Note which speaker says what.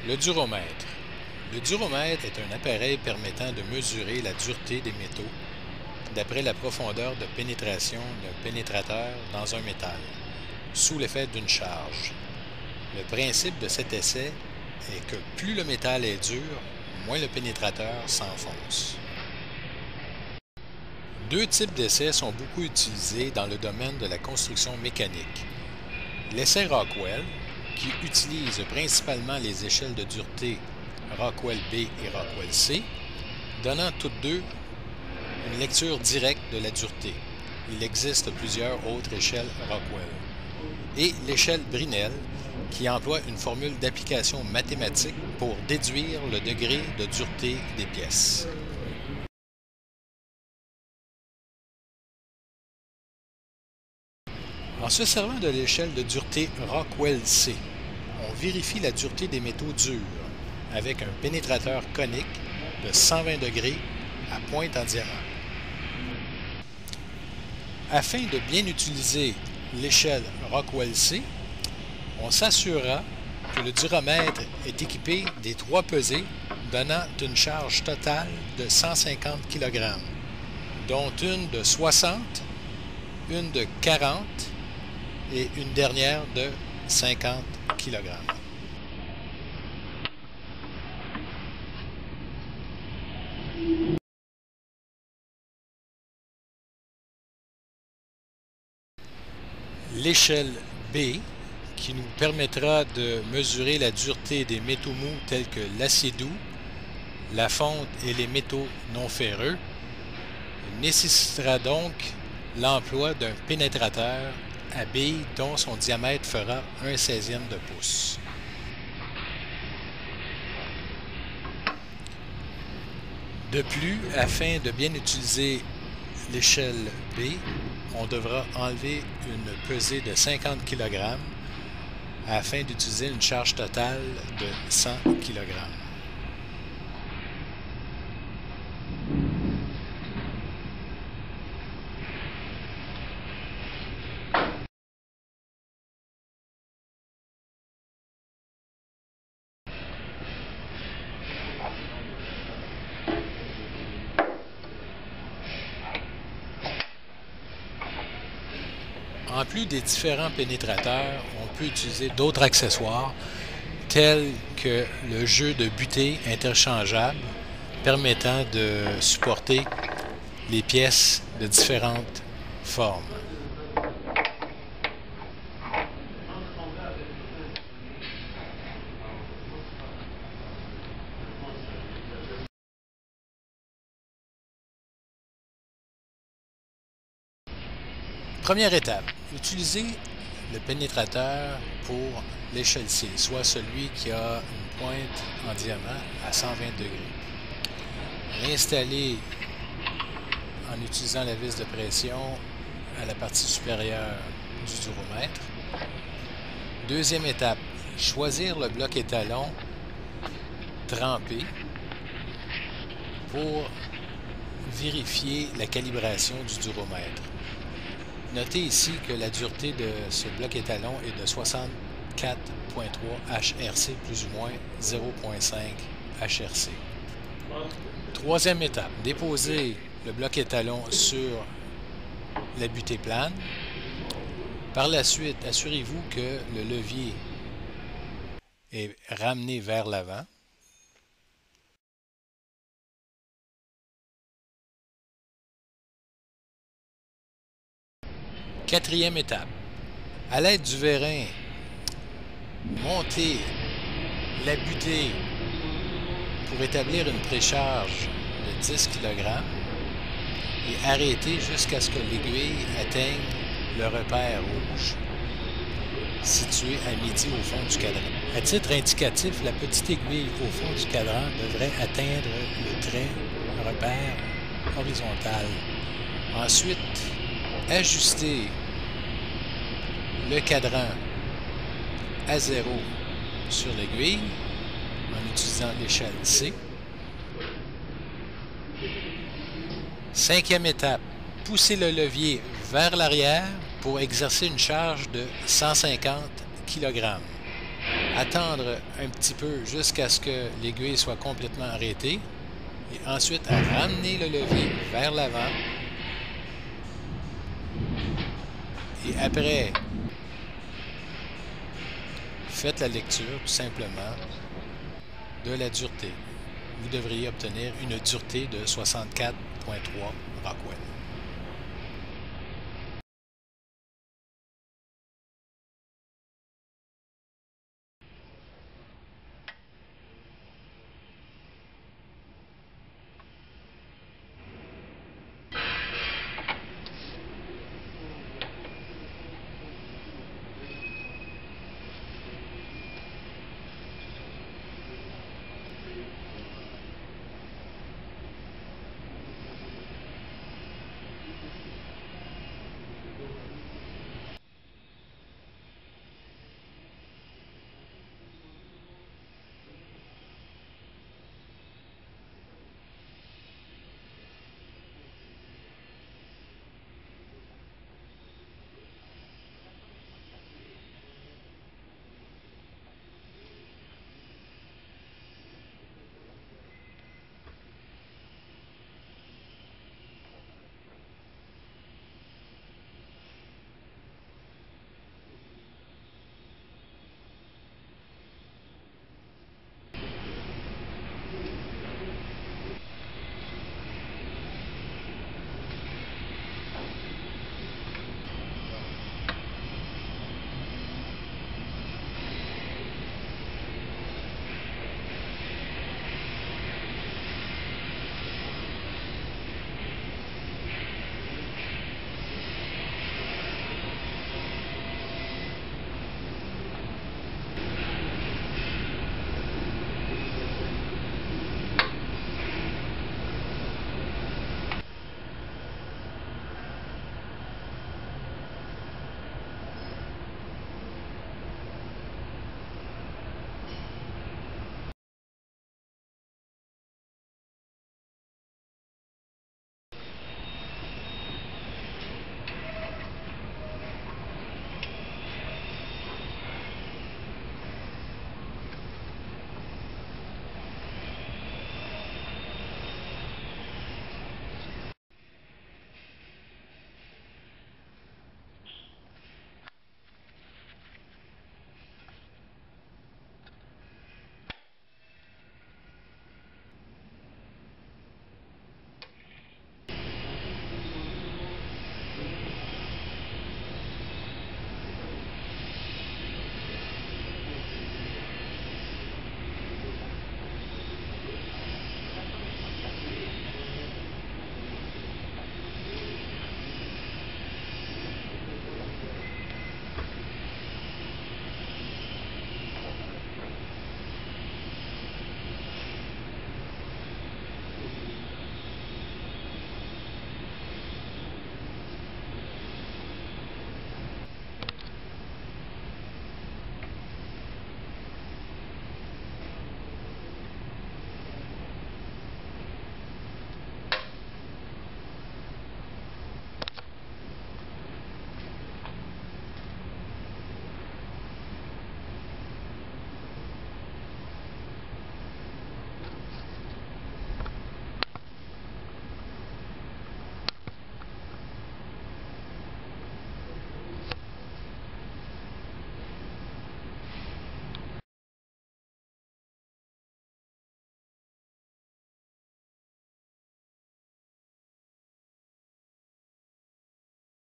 Speaker 1: Le duromètre. Le duromètre est un appareil permettant de mesurer la dureté des métaux d'après la profondeur de pénétration d'un pénétrateur dans un métal, sous l'effet d'une charge. Le principe de cet essai est que plus le métal est dur, moins le pénétrateur s'enfonce. Deux types d'essais sont beaucoup utilisés dans le domaine de la construction mécanique. L'essai Rockwell, qui utilise principalement les échelles de dureté Rockwell B et Rockwell C, donnant toutes deux une lecture directe de la dureté. Il existe plusieurs autres échelles Rockwell. Et l'échelle Brinell, qui emploie une formule d'application mathématique pour déduire le degré de dureté des pièces. En se servant de l'échelle de dureté Rockwell C, on vérifie la dureté des métaux durs avec un pénétrateur conique de 120 degrés à pointe en diamant. Afin de bien utiliser l'échelle Rockwell C, on s'assurera que le duromètre est équipé des trois pesées donnant une charge totale de 150 kg, dont une de 60, une de 40 et une dernière de 50 kg. L'échelle B, qui nous permettra de mesurer la dureté des métaux mous tels que l'acier doux, la fonte et les métaux non ferreux, nécessitera donc l'emploi d'un pénétrateur à billes dont son diamètre fera 1/16e de pouce. De plus, afin de bien utiliser l'échelle B, on devra enlever une pesée de 50 kg afin d'utiliser une charge totale de 100 kg. En plus des différents pénétrateurs, on peut utiliser d'autres accessoires tels que le jeu de butée interchangeable permettant de supporter les pièces de différentes formes. Première étape, utilisez le pénétrateur pour l'échelle C, soit celui qui a une pointe en diamant à 120 degrés. L'installez en utilisant la vis de pression à la partie supérieure du duromètre. Deuxième étape, choisir le bloc étalon trempé pour vérifier la calibration du duromètre. Notez ici que la dureté de ce bloc étalon est de 64,3 HRC plus ou moins 0,5 HRC. Troisième étape, déposez le bloc étalon sur la butée plane. Par la suite, assurez-vous que le levier est ramené vers l'avant. Quatrième étape, à l'aide du vérin, montez la butée pour établir une précharge de 10 kg et arrêtez jusqu'à ce que l'aiguille atteigne le repère rouge situé à midi au fond du cadran. À titre indicatif, la petite aiguille au fond du cadran devrait atteindre le trait repère horizontal. Ensuite, ajustez le cadran à 0 sur l'aiguille en utilisant l'échelle C. Cinquième étape, poussez le levier vers l'arrière pour exercer une charge de 150 kg. attendre un petit peu jusqu'à ce que l'aiguille soit complètement arrêtée et ensuite à ramener le levier vers l'avant et après faites la lecture tout simplement de la dureté. Vous devriez obtenir une dureté de 64.3 Rockwell.